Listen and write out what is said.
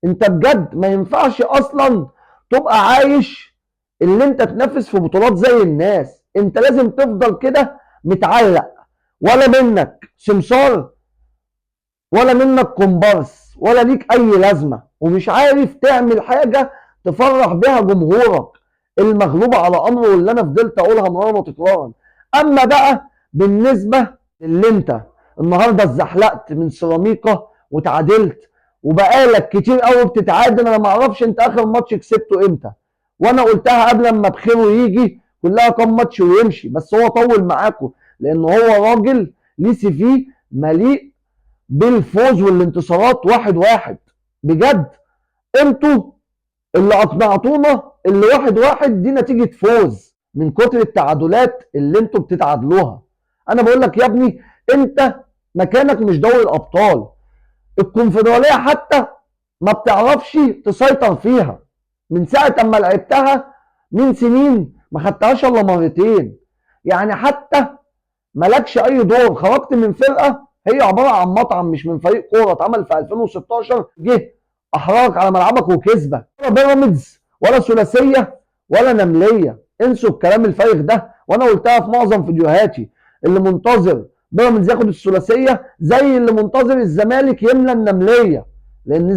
انت بجد ما ينفعش اصلا تبقى عايش اللي انت تنافس في بطولات زي الناس. انت لازم تفضل كده متعلق، ولا منك سمسار ولا منك كومبارس ولا ليك اي لازمه، ومش عارف تعمل حاجه تفرح بيها جمهورك المغلوب على امره، واللي انا فضلت اقولها مرارا وتكرارا. اما بقى بالنسبه اللي انت النهارده اتزحلقت من سيراميكا وتعادلت، وبقالك كتير قوي بتتعادل. انا ما اعرفش انت اخر ماتش كسبته امتى، وانا قلتها قبل ما بخيره يجي كلها كام ماتش ويمشي، بس هو طول معاكم لان هو راجل ليه سي في مليء بالفوز والانتصارات. واحد واحد بجد، انتوا اللي اقنعتونا اللي واحد واحد دي نتيجة فوز من كتر التعادلات اللي انتوا بتتعادلوها. انا بقول لك يا ابني، انت مكانك مش دوري الابطال، الكونفدرالية حتى ما بتعرفش تسيطر فيها. من ساعة اما لعبتها من سنين ما خدتهاش الا مرتين، يعني حتى مالكش اي دور. خرجت من فرقه هي عباره عن مطعم، مش من فريق كوره اتعمل في 2016 جه احرجك على ملعبك وكسبك. ولا بيراميدز ولا ثلاثيه ولا نمليه، انسوا الكلام الفارغ ده. وانا قلتها في معظم فيديوهاتي، اللي منتظر بيراميدز ياخد الثلاثيه زي اللي منتظر الزمالك يملى النمليه، لان